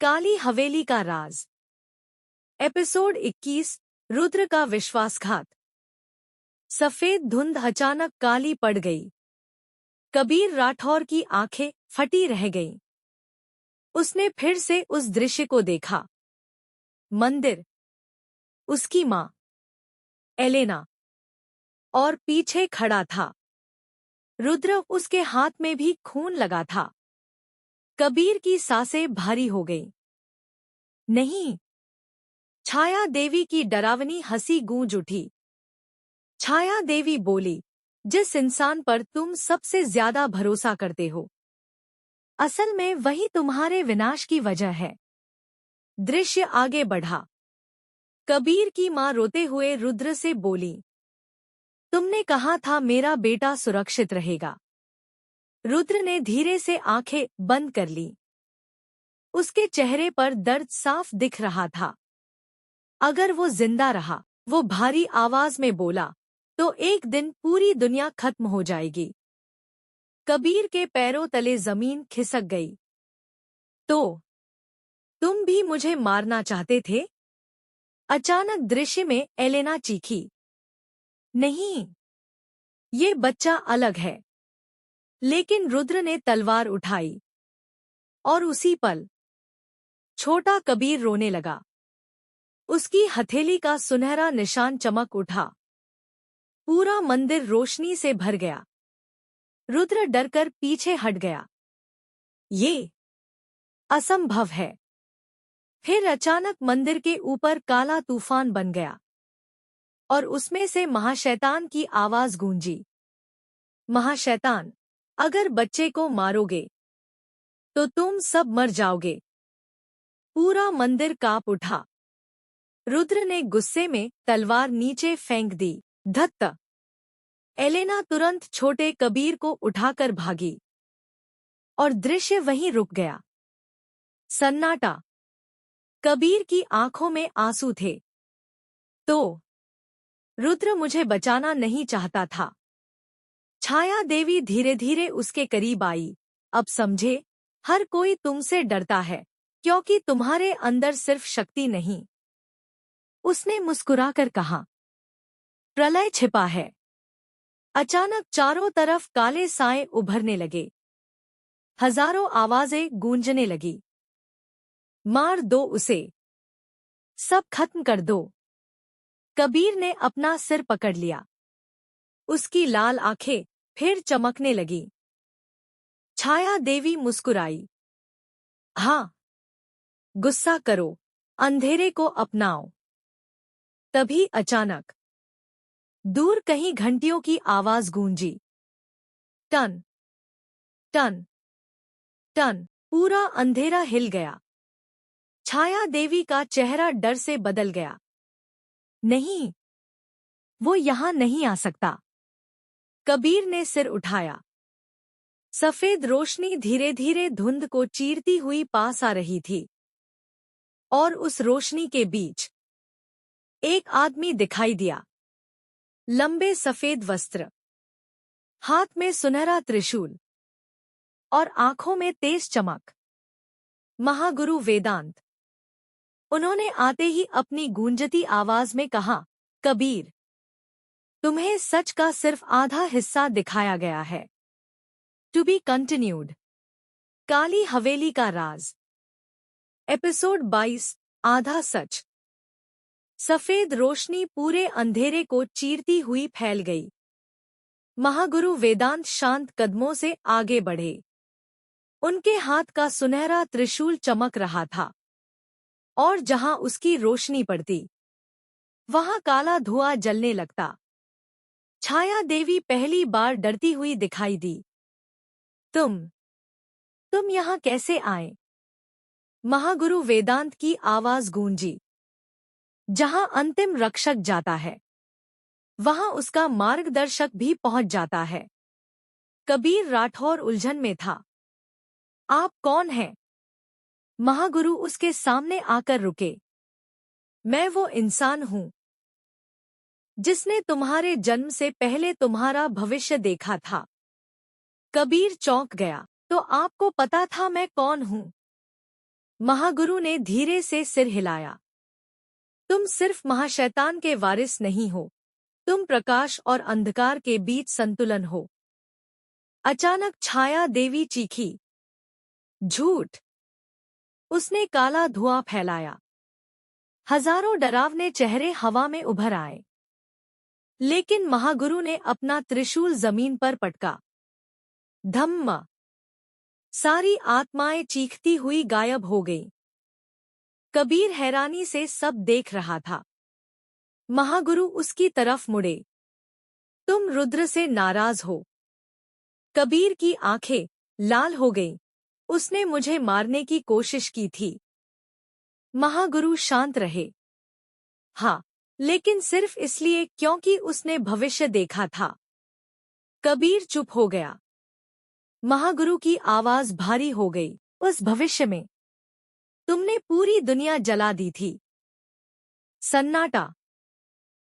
काली हवेली का राज। एपिसोड 21। रुद्र का विश्वासघात। सफेद धुंध अचानक काली पड़ गई। कबीर राठौर की आंखें फटी रह गईं। उसने फिर से उस दृश्य को देखा। मंदिर, उसकी मां एलेना और पीछे खड़ा था रुद्र। उसके हाथ में भी खून लगा था। कबीर की सांसें भारी हो गईं। नहीं। छाया देवी की डरावनी हंसी गूंज उठी। छाया देवी बोली, जिस इंसान पर तुम सबसे ज्यादा भरोसा करते हो, असल में वही तुम्हारे विनाश की वजह है। दृश्य आगे बढ़ा। कबीर की मां रोते हुए रुद्र से बोली, तुमने कहा था मेरा बेटा सुरक्षित रहेगा। रुद्र ने धीरे से आंखें बंद कर ली। उसके चेहरे पर दर्द साफ दिख रहा था। अगर वो जिंदा रहा, वो भारी आवाज में बोला, तो एक दिन पूरी दुनिया खत्म हो जाएगी। कबीर के पैरों तले जमीन खिसक गई। तो तुम भी मुझे मारना चाहते थे? अचानक दृश्य में एलेना चीखी। नहीं, ये बच्चा अलग है। लेकिन रुद्र ने तलवार उठाई और उसी पल छोटा कबीर रोने लगा। उसकी हथेली का सुनहरा निशान चमक उठा। पूरा मंदिर रोशनी से भर गया। रुद्र डरकर पीछे हट गया। ये असंभव है। फिर अचानक मंदिर के ऊपर काला तूफान बन गया और उसमें से महाशैतान की आवाज गूंजी। महाशैतान, अगर बच्चे को मारोगे तो तुम सब मर जाओगे। पूरा मंदिर कांप उठा। रुद्र ने गुस्से में तलवार नीचे फेंक दी। धत्त! एलेना तुरंत छोटे कबीर को उठाकर भागी और दृश्य वहीं रुक गया। सन्नाटा। कबीर की आंखों में आंसू थे। तो रुद्र मुझे बचाना नहीं चाहता था। छाया देवी धीरे धीरे उसके करीब आई। अब समझे, हर कोई तुमसे डरता है क्योंकि तुम्हारे अंदर सिर्फ शक्ति नहीं। उसने मुस्कुराकर कहा, प्रलय छिपा है। अचानक चारों तरफ काले साए उभरने लगे। हजारों आवाजें गूंजने लगी। मार दो उसे, सब खत्म कर दो। कबीर ने अपना सिर पकड़ लिया। उसकी लाल आंखें फिर चमकने लगी। छाया देवी मुस्कुराई। हाँ, गुस्सा करो, अंधेरे को अपनाओ। तभी अचानक दूर कहीं घंटियों की आवाज गूंजी। Ton ton ton. पूरा अंधेरा हिल गया। छाया देवी का चेहरा डर से बदल गया। नहीं, वो यहां नहीं आ सकता। कबीर ने सिर उठाया। सफेद रोशनी धीरे धीरे धुंध को चीरती हुई पास आ रही थी और उस रोशनी के बीच एक आदमी दिखाई दिया। लंबे सफेद वस्त्र, हाथ में सुनहरा त्रिशूल और आंखों में तेज चमक। महागुरु वेदांत। उन्होंने आते ही अपनी गूंजती आवाज में कहा, कबीर, तुम्हें सच का सिर्फ आधा हिस्सा दिखाया गया है। To be continued. काली हवेली का राज। एपिसोड 22। आधा सच। सफेद रोशनी पूरे अंधेरे को चीरती हुई फैल गई। महागुरु वेदांत शांत कदमों से आगे बढ़े। उनके हाथ का सुनहरा त्रिशूल चमक रहा था और जहां उसकी रोशनी पड़ती, वहां काला धुआं जलने लगता। छाया देवी पहली बार डरती हुई दिखाई दी। तुम यहां कैसे आए? महागुरु वेदांत की आवाज गूंजी। जहां अंतिम रक्षक जाता है, वहां उसका मार्गदर्शक भी पहुंच जाता है। कबीर राठौर उलझन में था। आप कौन हैं? महागुरु उसके सामने आकर रुके। मैं वो इंसान हूं जिसने तुम्हारे जन्म से पहले तुम्हारा भविष्य देखा था। कबीर चौंक गया। तो आपको पता था मैं कौन हूं? महागुरु ने धीरे से सिर हिलाया। तुम सिर्फ महाशैतान के वारिस नहीं हो, तुम प्रकाश और अंधकार के बीच संतुलन हो। अचानक छाया देवी चीखी, झूठ! उसने काला धुआं फैलाया। हजारों डरावने चेहरे हवा में उभर आए। लेकिन महागुरु ने अपना त्रिशूल जमीन पर पटका। धम्म! सारी आत्माएं चीखती हुई गायब हो गईं। कबीर हैरानी से सब देख रहा था। महागुरु उसकी तरफ मुड़े। तुम रुद्र से नाराज हो। कबीर की आंखें लाल हो गईं। उसने मुझे मारने की कोशिश की थी। महागुरु शांत रहे। हाँ, लेकिन सिर्फ इसलिए क्योंकि उसने भविष्य देखा था। कबीर चुप हो गया। महागुरु की आवाज भारी हो गई। उस भविष्य में तुमने पूरी दुनिया जला दी थी। सन्नाटा।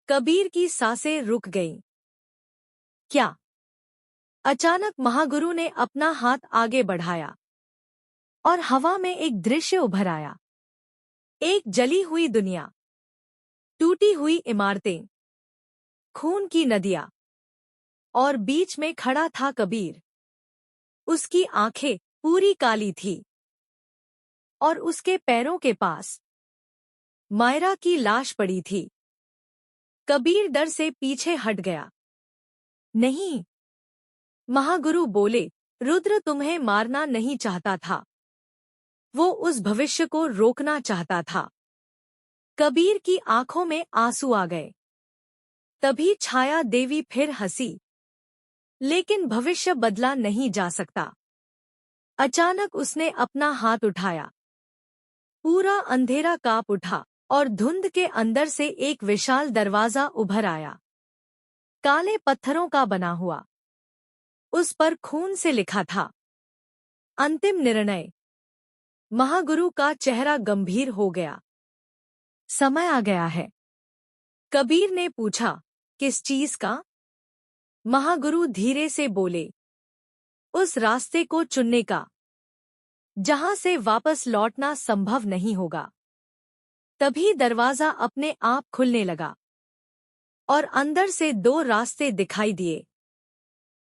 कबीर की सांसें रुक गईं। क्या? अचानक महागुरु ने अपना हाथ आगे बढ़ाया और हवा में एक दृश्य उभर आया। एक जली हुई दुनिया, टूटी हुई इमारतें, खून की नदियां, और बीच में खड़ा था कबीर। उसकी आंखें पूरी काली थी और उसके पैरों के पास मायरा की लाश पड़ी थी। कबीर डर से पीछे हट गया। नहीं, महागुरु बोले, रुद्र तुम्हें मारना नहीं चाहता था। वो उस भविष्य को रोकना चाहता था। कबीर की आंखों में आंसू आ गए। तभी छाया देवी फिर हंसी। लेकिन भविष्य बदला नहीं जा सकता। अचानक उसने अपना हाथ उठाया। पूरा अंधेरा कांप उठा और धुंध के अंदर से एक विशाल दरवाजा उभर आया। काले पत्थरों का बना हुआ। उस पर खून से लिखा था, अंतिम निर्णय। महागुरु का चेहरा गंभीर हो गया। समय आ गया है। कबीर ने पूछा, किस चीज का? महागुरु धीरे से बोले, उस रास्ते को चुनने का जहां से वापस लौटना संभव नहीं होगा। तभी दरवाजा अपने आप खुलने लगा और अंदर से दो रास्ते दिखाई दिए।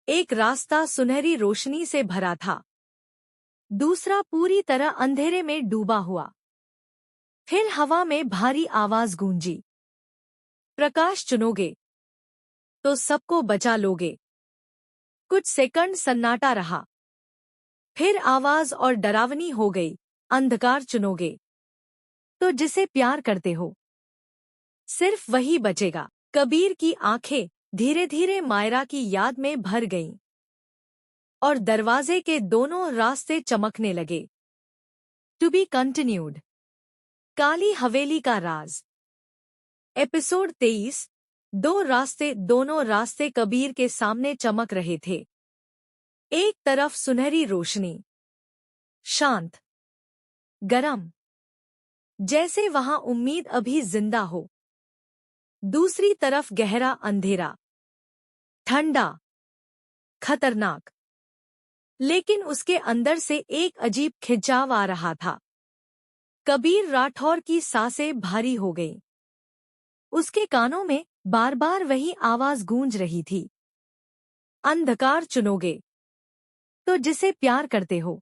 एक रास्ता सुनहरी रोशनी से भरा था, दूसरा पूरी तरह अंधेरे में डूबा हुआ। फिर हवा में भारी आवाज गूंजी, प्रकाश चुनोगे तो सबको बचा लोगे। कुछ सेकंड सन्नाटा रहा। फिर आवाज और डरावनी हो गई, अंधकार चुनोगे तो जिसे प्यार करते हो सिर्फ वही बचेगा। कबीर की आंखें धीरे धीरे मायरा की याद में भर गईं और दरवाजे के दोनों रास्ते चमकने लगे। To be continued. काली हवेली का राज, एपिसोड 23। दो रास्ते। दोनों रास्ते कबीर के सामने चमक रहे थे। एक तरफ सुनहरी रोशनी, शांत, गरम, जैसे वहां उम्मीद अभी जिंदा हो। दूसरी तरफ गहरा अंधेरा, ठंडा, खतरनाक, लेकिन उसके अंदर से एक अजीब खिंचाव आ रहा था। कबीर राठौर की सांसें भारी हो गईं। उसके कानों में बार बार वही आवाज गूंज रही थी, अंधकार चुनोगे तो जिसे प्यार करते हो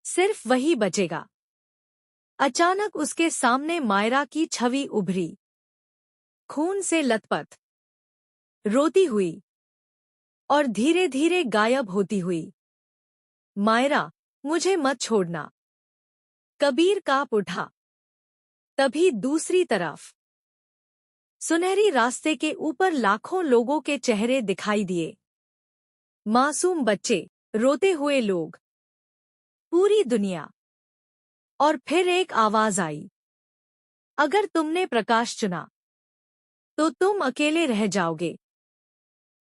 सिर्फ वही बचेगा। अचानक उसके सामने मायरा की छवि उभरी, खून से लथपथ, रोती हुई और धीरे धीरे गायब होती हुई। मायरा, मुझे मत छोड़ना। कबीर कांप उठा। तभी दूसरी तरफ सुनहरी रास्ते के ऊपर लाखों लोगों के चेहरे दिखाई दिए। मासूम बच्चे, रोते हुए लोग, पूरी दुनिया। और फिर एक आवाज आई, अगर तुमने प्रकाश चुना तो तुम अकेले रह जाओगे।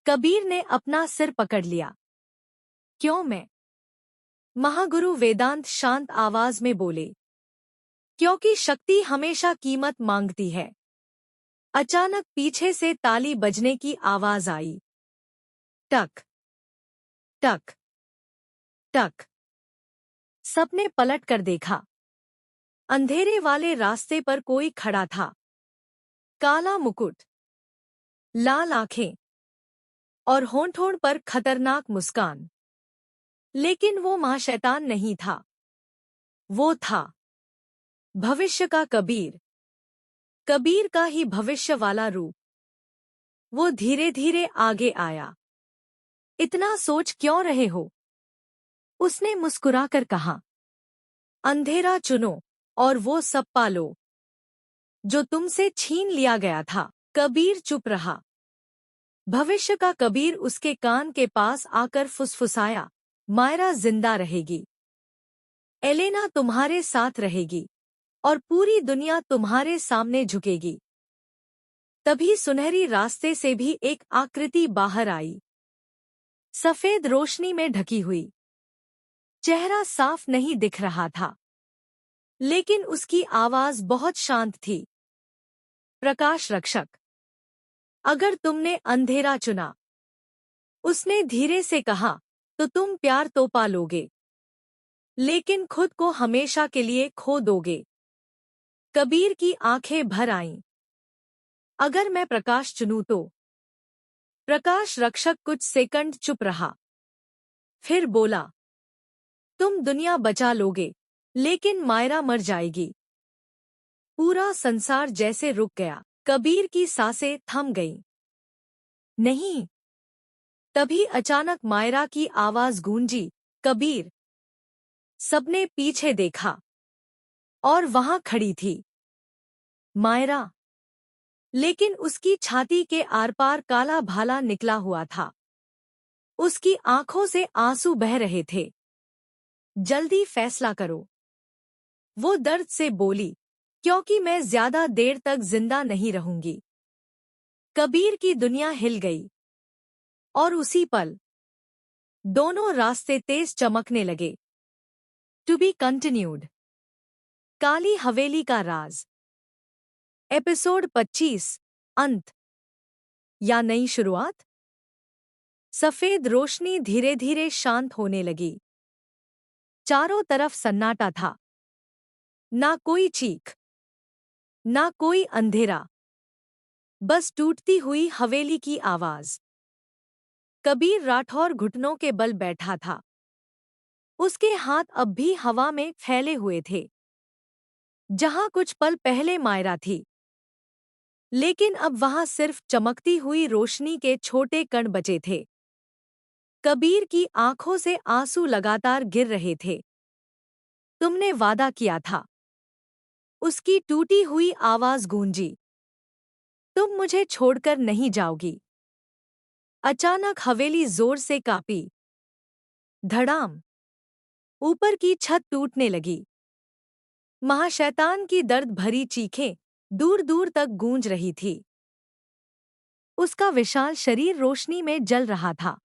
कबीर ने अपना सिर पकड़ लिया। क्यों मैं? महागुरु वेदांत शांत आवाज में बोले, क्योंकि शक्ति हमेशा कीमत मांगती है। अचानक पीछे से ताली बजने की आवाज आई। टक टक टक। सबने पलट कर देखा। अंधेरे वाले रास्ते पर कोई खड़ा था। काला मुकुट, लाल आंखें और होंठ-होंठ पर खतरनाक मुस्कान। लेकिन वो महाशैतान नहीं था। वो था भविष्य का कबीर, कबीर का ही भविष्य वाला रूप। वो धीरे धीरे आगे आया। इतना सोच क्यों रहे हो? उसने मुस्कुराकर कहा। अंधेरा चुनो और वो सब पालो जो तुमसे छीन लिया गया था। कबीर चुप रहा। भविष्य का कबीर उसके कान के पास आकर फुसफुसाया, मायरा जिंदा रहेगी। एलेना तुम्हारे साथ रहेगी और पूरी दुनिया तुम्हारे सामने झुकेगी। तभी सुनहरी रास्ते से भी एक आकृति बाहर आई, सफेद रोशनी में ढकी हुई। चेहरा साफ नहीं दिख रहा था, लेकिन उसकी आवाज बहुत शांत थी। प्रकाश रक्षक, अगर तुमने अंधेरा चुना, उसने धीरे से कहा, तो तुम प्यार तो पालोगे, लेकिन खुद को हमेशा के लिए खो दोगे। कबीर की आंखें भर आईं। अगर मैं प्रकाश चुनूं तो? प्रकाश रक्षक कुछ सेकंड चुप रहा, फिर बोला, तुम दुनिया बचा लोगे, लेकिन मायरा मर जाएगी। पूरा संसार जैसे रुक गया। कबीर की सांसें थम गईं। नहीं। तभी अचानक मायरा की आवाज गूंजी, कबीर। सबने पीछे देखा और वहां खड़ी थी मायरा, लेकिन उसकी छाती के आर पार काला भाला निकला हुआ था। उसकी आंखों से आंसू बह रहे थे। जल्दी फैसला करो, वो दर्द से बोली, क्योंकि मैं ज्यादा देर तक जिंदा नहीं रहूंगी। कबीर की दुनिया हिल गई और उसी पल दोनों रास्ते तेज चमकने लगे। To be continued. काली हवेली का राज, एपिसोड 25। अंत या नई शुरुआत। सफेद रोशनी धीरे धीरे शांत होने लगी। चारों तरफ सन्नाटा था। ना कोई चीख, ना कोई अंधेरा, बस टूटती हुई हवेली की आवाज। कबीर राठौर घुटनों के बल बैठा था। उसके हाथ अब भी हवा में फैले हुए थे। जहां कुछ पल पहले मायरा थी, लेकिन अब वहां सिर्फ चमकती हुई रोशनी के छोटे कण बचे थे। कबीर की आंखों से आंसू लगातार गिर रहे थे। तुमने वादा किया था, उसकी टूटी हुई आवाज गूंजी। तुम मुझे छोड़कर नहीं जाओगी। अचानक हवेली जोर से कांपी। धड़ाम। ऊपर की छत टूटने लगी। महाशैतान की दर्द भरी चीखें दूर दूर तक गूंज रही थी। उसका विशाल शरीर रोशनी में जल रहा था।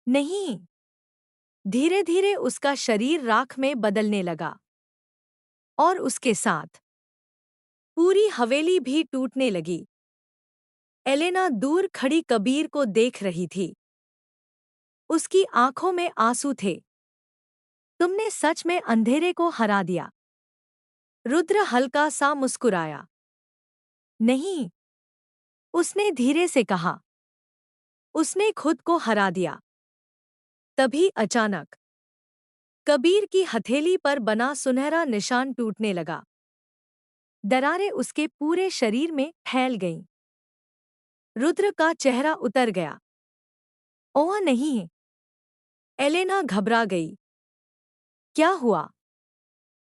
नहीं। धीरे धीरे उसका शरीर राख में बदलने लगा और उसके साथ पूरी हवेली भी टूटने लगी। एलेना दूर खड़ी कबीर को देख रही थी। उसकी आंखों में आंसू थे। तुमने सच में अंधेरे को हरा दिया। रुद्र हल्का सा मुस्कुराया। नहीं, उसने धीरे से कहा, उसने खुद को हरा दिया। तभी अचानक कबीर की हथेली पर बना सुनहरा निशान टूटने लगा। दरारें उसके पूरे शरीर में फैल गईं। रुद्र का चेहरा उतर गया। ओह नहीं। एलेना घबरा गई। क्या हुआ?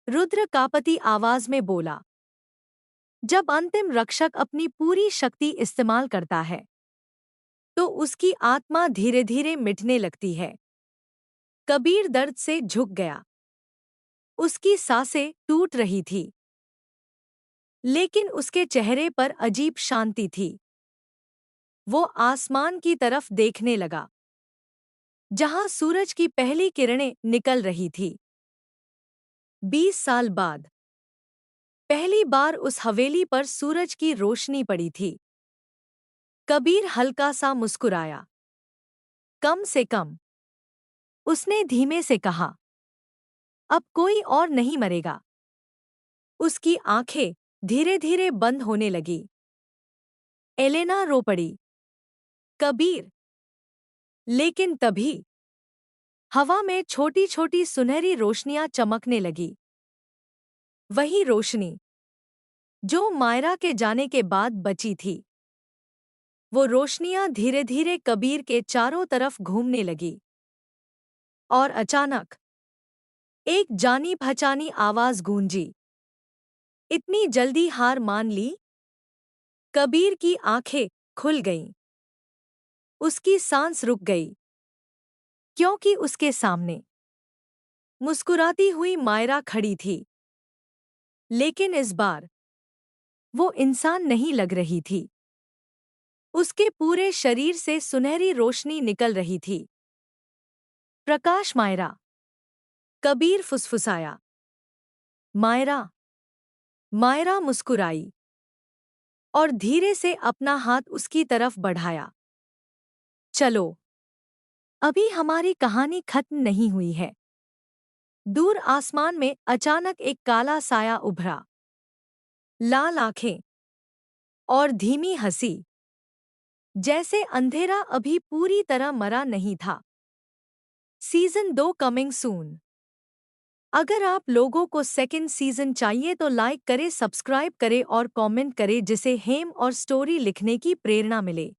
रुद्र कांपती आवाज में बोला। जब अंतिम रक्षक अपनी पूरी शक्ति इस्तेमाल करता है, तो उसकी आत्मा धीरे धीरे मिटने लगती है। कबीर दर्द से झुक गया। उसकी सांसें टूट रही थी, लेकिन उसके चेहरे पर अजीब शांति थी। वो आसमान की तरफ देखने लगा, जहां सूरज की पहली किरणें निकल रही थी। 20 साल बाद पहली बार उस हवेली पर सूरज की रोशनी पड़ी थी। कबीर हल्का सा मुस्कुराया। कम से कम, उसने धीमे से कहा, अब कोई और नहीं मरेगा। उसकी आंखें धीरे धीरे बंद होने लगी। एलेना रो पड़ी। कबीर। लेकिन तभी हवा में छोटी छोटी सुनहरी रोशनियां चमकने लगी। वही रोशनी जो मायरा के जाने के बाद बची थी। वो रोशनियां धीरे धीरे कबीर के चारों तरफ घूमने लगी। और अचानक एक जानी पहचानी आवाज गूंजी। इतनी जल्दी हार मान ली? कबीर की आंखें खुल गईं। उसकी सांस रुक गई, क्योंकि उसके सामने मुस्कुराती हुई मायरा खड़ी थी। लेकिन इस बार वो इंसान नहीं लग रही थी। उसके पूरे शरीर से सुनहरी रोशनी निकल रही थी। प्रकाश मायरा। कबीर फुसफुसाया। मायरा। मायरा मुस्कुराई और धीरे से अपना हाथ उसकी तरफ बढ़ाया। चलो, अभी हमारी कहानी खत्म नहीं हुई है। दूर आसमान में अचानक एक काला साया उभरा। लाल आंखें और धीमी हंसी, जैसे अंधेरा अभी पूरी तरह मरा नहीं था। Season 2 coming soon. अगर आप लोगों को सेकंड सीजन चाहिए तो लाइक करें, सब्सक्राइब करें और कमेंट करें, जिसे हेम और स्टोरी लिखने की प्रेरणा मिले।